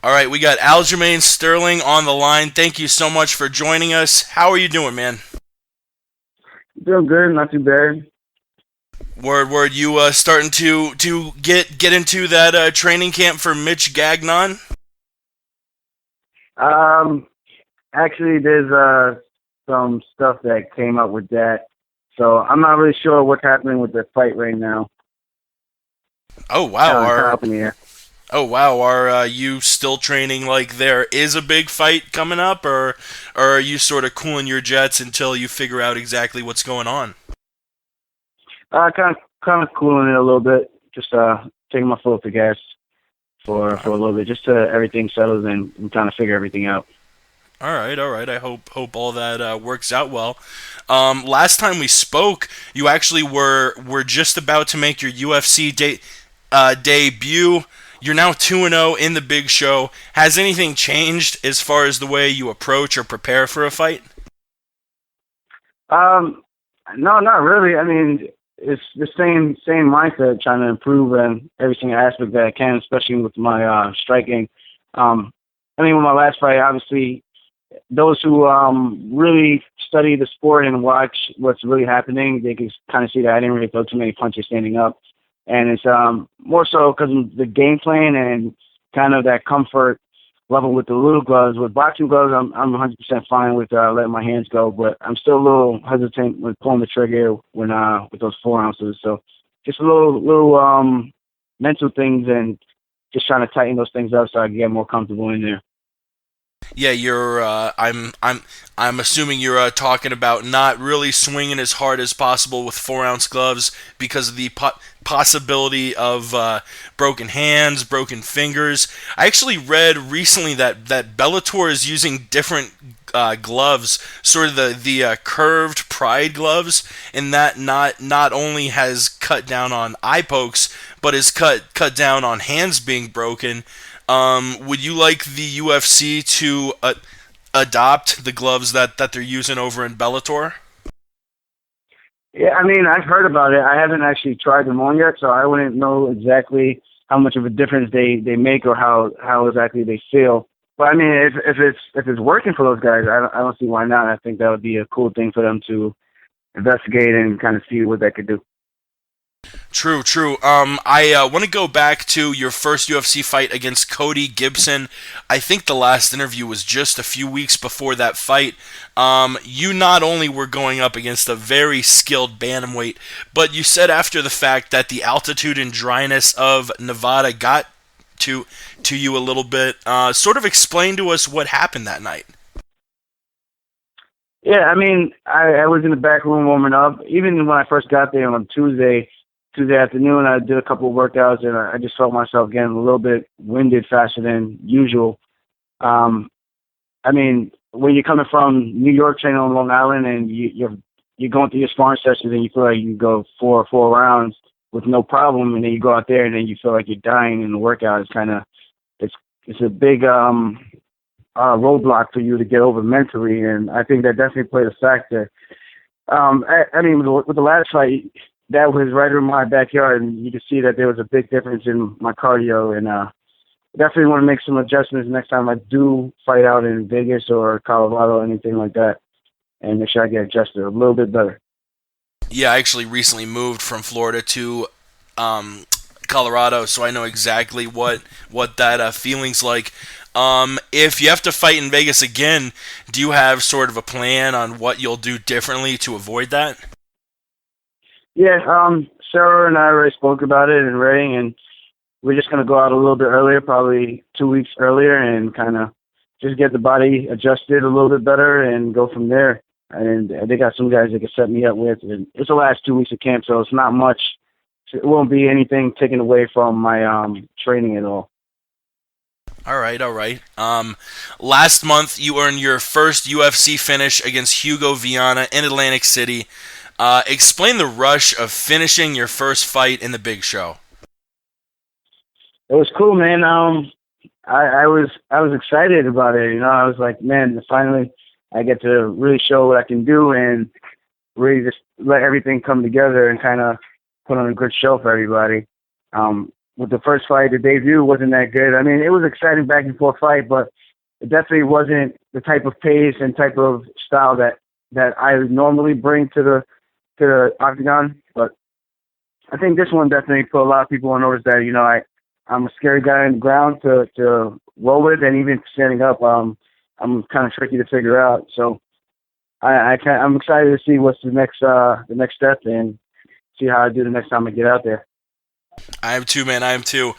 All right, we got Aljamain Sterling on the line. Thank you so much for joining us. How are you doing, man? Doing good, not too bad. Word, word. You starting to get into that training camp for Mitch Gagnon? Um, Actually, there's some stuff that came up with that, so I'm not really sure what's happening with the fight right now. Oh wow, Kind of are up in the air. you still training like there is a big fight coming up, or are you sort of cooling your jets until you figure out exactly what's going on? Kind of cooling it a little bit. Just taking my foot off the gas for a little bit, just to everything settles and kind of figure everything out. All right, all right. I hope all that works out well. Last time we spoke, you actually were just about to make your UFC debut. You're now 2-0 in the big show. Has anything changed as far as the way you approach or prepare for a fight? Um, no, not really. I mean, it's the same mindset, trying to improve in every single aspect that I can, especially with my striking. Um, I mean, with my last fight, obviously, those who really study the sport and watch what's really happening, they can kind of see that I didn't really throw too many punches standing up, and it's more so because of the game plan and kind of that comfort level with the little gloves. With boxing gloves, I'm 100% fine with letting my hands go, but I'm still a little hesitant with pulling the trigger when with those 4 ounces. So just a little mental things and just trying to tighten those things up so I can get more comfortable in there. Yeah, you're. I'm assuming you're talking about not really swinging as hard as possible with 4 ounce gloves because of the possibility of broken hands, broken fingers. I actually read recently that Bellator is using different gloves, sort of the curved Pride gloves, and that not only has cut down on eye pokes, but has cut down on hands being broken. Would you like the UFC to adopt the gloves that they're using over in Bellator? Yeah, I mean, I've heard about it. I haven't actually tried them on yet, so I wouldn't know exactly how much of a difference they make or how exactly they feel. But I mean, if it's working for those guys, I don't see why not. I think that would be a cool thing for them to investigate and kind of see what that could do. True, true. I want to go back to your first UFC fight against Cody Gibson. I think the last interview was just a few weeks before that fight. You not only were going up against a very skilled bantamweight, but you said after the fact that the altitude and dryness of Nevada got to to you a little bit. Sort of explain to us what happened that night. Yeah, I mean, I was in the back room warming up. Even when I first got there on Tuesday afternoon, I did a couple of workouts, and I just felt myself getting a little bit winded faster than usual. Um, I mean, when you're coming from New York training on Long Island and you're going through your sparring sessions and you feel like you can go four rounds with no problem, and then you go out there and then you feel like you're dying in the workout. It's it's a big roadblock for you to get over mentally, and I think that definitely played a factor. I mean, with the last fight, that was right in my backyard, and you could see that there was a big difference in my cardio, and definitely want to make some adjustments next time I do fight out in Vegas or Colorado or anything like that, and make sure I get adjusted a little bit better. Yeah, I actually recently moved from Florida to um, Colorado, so I know exactly what that feeling's like. If you have to fight in Vegas again, do you have sort of a plan on what you'll do differently to avoid that? Yeah, Sarah and I already spoke about it and Ray, and we're just gonna go out a little bit earlier, probably 2 weeks earlier, and kind of just get the body adjusted a little bit better and go from there. And they got some guys they can set me up with. And it's the last 2 weeks of camp, so it's not much. It won't be anything taken away from my training at all. All right, all right. Last month you earned your first UFC finish against Hugo Viana in Atlantic City. Explain the rush of finishing your first fight in the big show. It was cool, man. I was excited about it. You know, I was like, man, finally I get to really show what I can do and really just let everything come together and kind of put on a good show for everybody. with the first fight, the debut wasn't that good. I mean, it was an exciting back and forth fight, but it definitely wasn't the type of pace and type of style that I normally bring to the octagon. But I think this one definitely put a lot of people on notice that, you know, I'm a scary guy on the ground to roll with, and even standing up, I'm kind of tricky to figure out. So I'm excited to see what's the next step and see how I do the next time I get out there. I am too, man. I am too.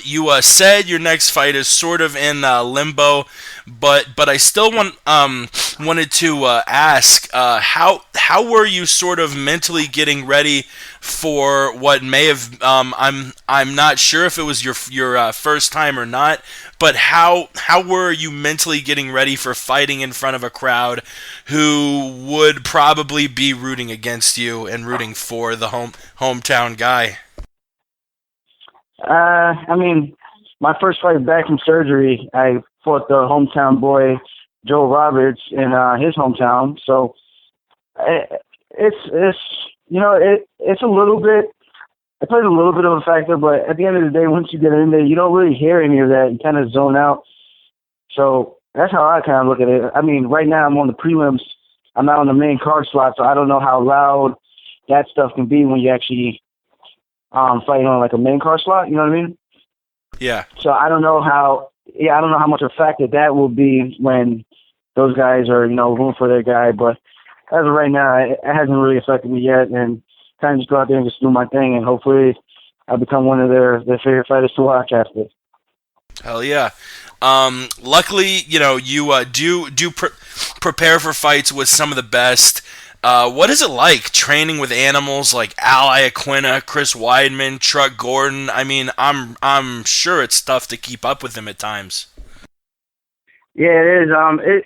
You said your next fight is sort of in limbo, but I still wanted to ask how were you sort of mentally getting ready for what may have I'm not sure if it was your first time or not, but how were you mentally getting ready for fighting in front of a crowd who would probably be rooting against you and rooting for the hometown guy? I mean, my first fight back from surgery, I fought the hometown boy, Joe Roberts, in his hometown. So it's you know, it's a little bit, it plays a little bit of a factor, but at the end of the day, once you get in there, you don't really hear any of that. You kind of zone out. So that's how I kind of look at it. I mean, right now I'm on the prelims. I'm not on the main card slot, so I don't know how loud that stuff can be when you actually fighting on like a main card slot. You know what I mean? Yeah. So I don't know how much of a factor that will be when those guys are, you know, rooting for their guy. But as of right now, it hasn't really affected me yet, and kind of just go out there and just do my thing, and hopefully I become one of their favorite fighters to watch after. Hell yeah. Luckily, you know, you prepare for fights with some of the best. What is it like training with animals like Al Iaquinta, Chris Weidman, Truck Gordon? I mean, I'm sure it's tough to keep up with them at times. Yeah, it is.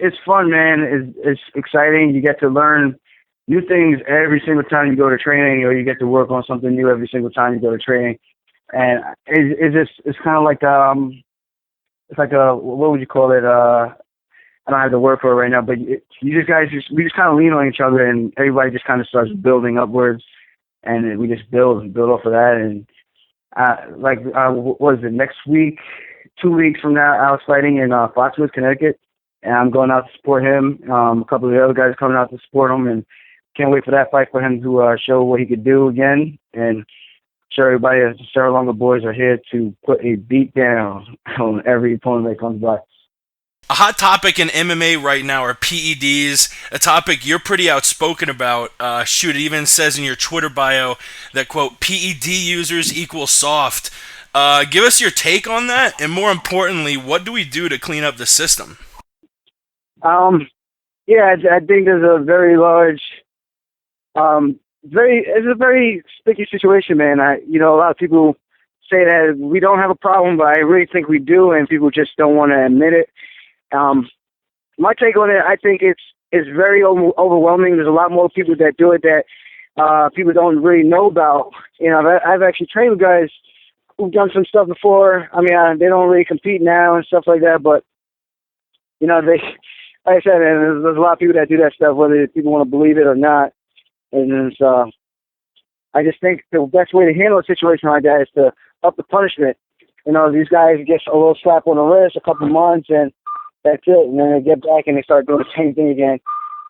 It's fun, man. It's exciting. You get to learn new things every single time you go to training, or you get to work on something new every single time you go to training. And it's kind of like it's like a, what would you call it? I don't have the word for it right now, but we just kind of lean on each other, and everybody just kind of starts building upwards, and we just build off of that. And what is it, next week, 2 weeks from now, I was fighting in Foxwoods, Connecticut, and I'm going out to support him. A couple of the other guys coming out to support him, and can't wait for that fight for him to show what he could do again. And sure, everybody, the Sarah Longa boys are here to put a beat down on every opponent that comes by. A hot topic in MMA right now are PEDs, a topic you're pretty outspoken about. Shoot, it even says in your Twitter bio that, quote, PED users equal soft. Give us your take on that, and more importantly, what do we do to clean up the system? Yeah, I think there's a very large, it's a very sticky situation, man. A lot of people say that we don't have a problem, but I really think we do, and people just don't want to admit it. My take on it, I think it's very overwhelming. There's a lot more people that do it that people don't really know about. You know, I've actually trained with guys who've done some stuff before. I mean, they don't really compete now and stuff like that, but you know, like I said, and there's a lot of people that do that stuff, whether people want to believe it or not. And I just think the best way to handle a situation like that is to up the punishment. You know, these guys get a little slap on the wrist, a couple months, and that's it. And then they get back and they start doing the same thing again.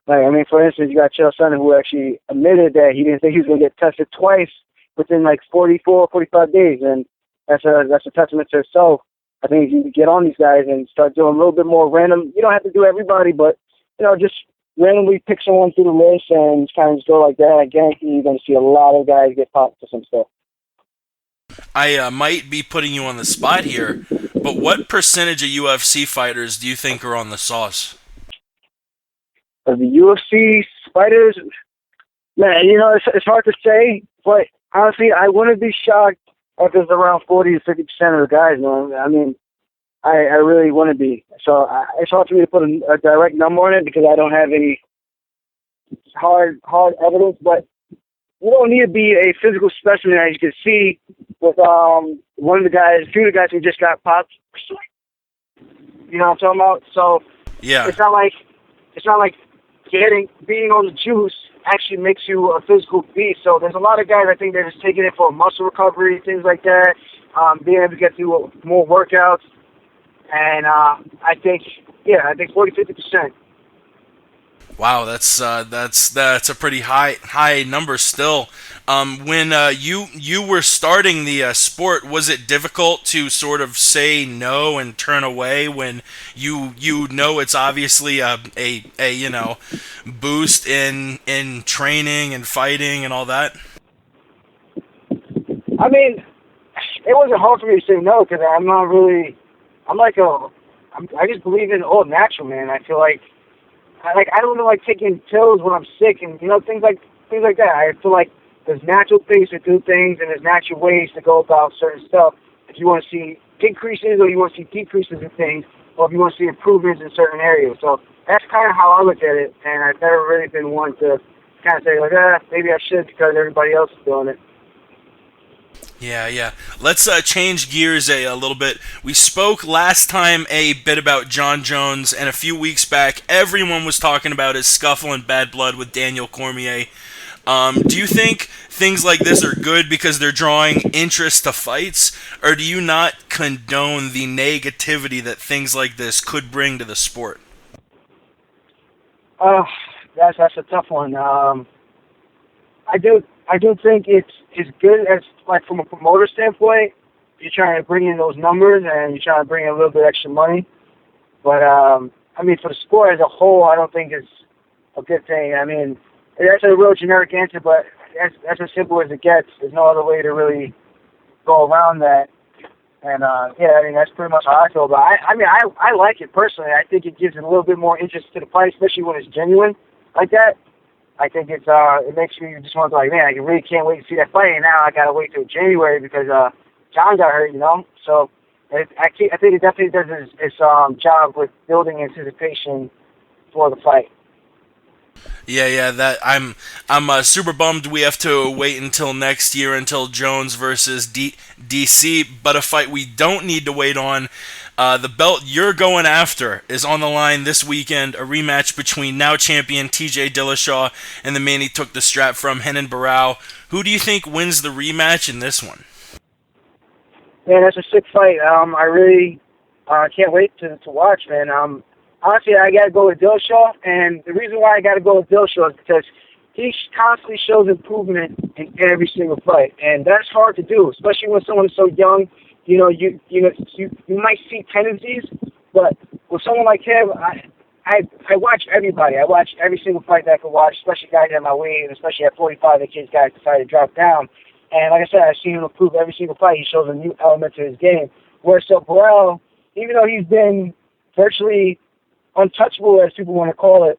Like, I mean, for instance, you got Chael Sonnen, who actually admitted that he didn't think he was going to get tested twice within like 45 days. And that's a testament to itself. I think you get on these guys and start doing a little bit more random. You don't have to do everybody, but, you know, just randomly pick someone through the list and kind of just go like that. I guarantee you're going to see a lot of guys get popped for some stuff. I might be putting you on the spot here, but what percentage of UFC fighters do you think are on the sauce? Of the UFC fighters, man, you know, it's hard to say, but honestly, I wouldn't be shocked if it's around 40 to 50% of the guys, man. I mean, I really wouldn't be. So it's hard for me to put a direct number on it because I don't have any hard evidence, but you don't need to be a physical specimen, as you can see with a few of the guys who just got popped. You know what I'm talking about? So Yeah, it's not like being on the juice actually makes you a physical beast. So there's a lot of guys, I think, they're just taking it for muscle recovery, things like that, being able to get through more workouts. And I think 40-50%. Wow, that's a pretty high number still. When you were starting the sport, was it difficult to sort of say no and turn away when you know it's obviously a boost in training and fighting and all that? I mean, it wasn't hard for me to say no because I'm not really. I just believe in all natural, man. I feel like I don't like taking pills when I'm sick and things like that. I feel like there's natural things to do things and there's natural ways to go about certain stuff. If you want to see increases or you want to see decreases in things, or if you want to see improvements in certain areas. So that's kind of how I look at it, and I've never really been one to kind of say like, maybe I should because everybody else is doing it. Yeah. Let's change gears a little bit. We spoke last time a bit about John Jones, and a few weeks back, everyone was talking about his scuffle and bad blood with Daniel Cormier. Do you think things like this are good because they're drawing interest to fights, or do you not condone the negativity that things like this could bring to the sport? That's a tough one. I do think it's good as like from a promoter standpoint. You're trying to bring in those numbers and you're trying to bring in a little bit extra money. But I mean, for the sport as a whole, I don't think it's a good thing. I mean, that's a real generic answer, but that's as simple as it gets. There's no other way to really go around that. And yeah, I mean, that's pretty much how I feel about it. I like it personally. I think it gives it a little bit more interest to the fight, especially when it's genuine like that. I think it makes you just want to be like, man, I really can't wait to see that fight. And now I gotta wait till January because John got hurt, So I think it definitely does its job with building anticipation for the fight. Yeah. That I'm super bummed we have to wait until next year until Jones versus DC, but a fight we don't need to wait on. The belt you're going after is on the line this weekend, a rematch between now champion TJ Dillashaw and the man he took the strap from, Renan Barao. Who do you think wins the rematch in this one? Man, that's a sick fight. I really can't wait to watch, man. Honestly, I got to go with Dillashaw, and the reason why I got to go with Dillashaw is because he constantly shows improvement in every single fight, and that's hard to do, especially when someone is so young. You might see tendencies, but with someone like him, I watch everybody. I watch every single fight that I can watch, especially guys at my weight, and especially at 45, the kids guys decided to drop down. And like I said, I've seen him improve every single fight. He shows a new element to his game. Whereas so Barao, even though he's been virtually untouchable, as people want to call it,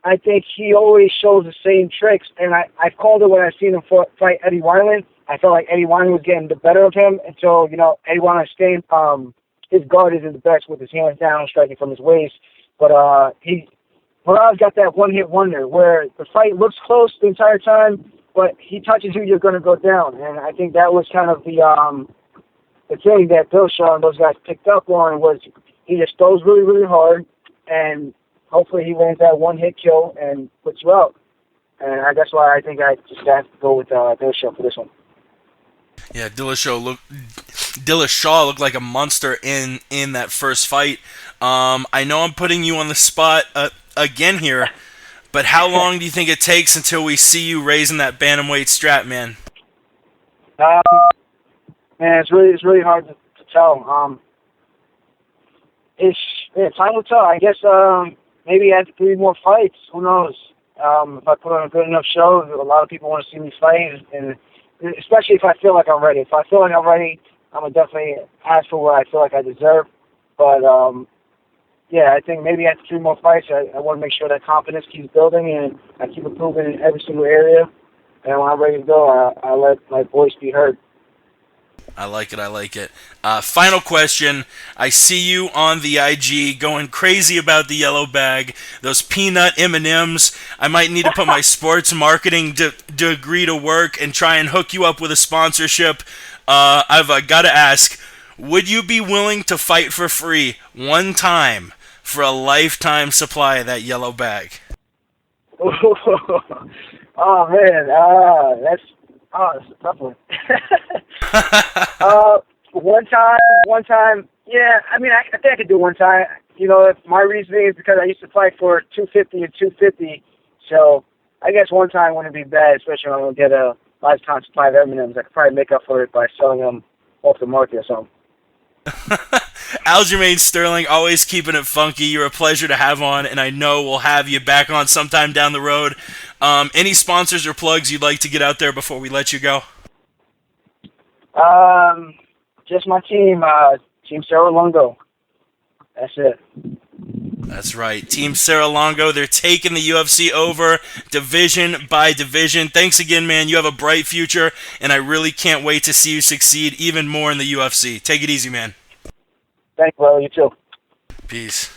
I think he always shows the same tricks. And I've called it when I've seen him fight Eddie Wineland. I felt like Eddie Wineland was getting the better of him until, Eddie Wineland staying, his guard isn't the best with his hands down, striking from his waist. But Barao's got that one-hit wonder where the fight looks close the entire time, but he touches you, you're going to go down. And I think that was kind of the thing that Dillashaw and those guys picked up on was he just throws really, really hard, and hopefully he lands that one-hit kill and puts you out. And that's why I think I just have to go with Dillashaw for this one. Yeah, Dillashaw looked like a monster in that first fight. I know I'm putting you on the spot again here, but how long do you think it takes until we see you raising that bantamweight strap, man? Man, it's really hard to tell. Time will tell. I guess maybe after 3 more fights, who knows? If I put on a good enough show, a lot of people want to see me fight, and especially if I feel like I'm ready. If I feel like I'm ready, I'm going to definitely ask for what I feel like I deserve. But, yeah, I think maybe after 3 more fights, I want to make sure that confidence keeps building and I keep improving in every single area. And when I'm ready to go, I let my voice be heard. I like it. Final question. I see you on the IG going crazy about the yellow bag, those peanut M&Ms. I might need to put my sports marketing degree to work and try and hook you up with a sponsorship. I've got to ask, would you be willing to fight for free one time for a lifetime supply of that yellow bag? Oh man, that's a tough one. One time, yeah. I mean, I think I could do one time. You know, if my reasoning is because I used to fight for 250 and 250, so I guess one time wouldn't be bad, especially when I'm gonna get a lifetime supply of M&Ms. I could probably make up for it by selling them off the market or something. Aljamain Sterling, always keeping it funky. You're a pleasure to have on, and I know we'll have you back on sometime down the road. Any sponsors or plugs you'd like to get out there before we let you go? Just my team, Team Cerro Lungo. That's it. That's right. Team Sarah Longo, they're taking the UFC over division by division. Thanks again, man. You have a bright future, and I really can't wait to see you succeed even more in the UFC. Take it easy, man. Thanks, brother. You too. Peace.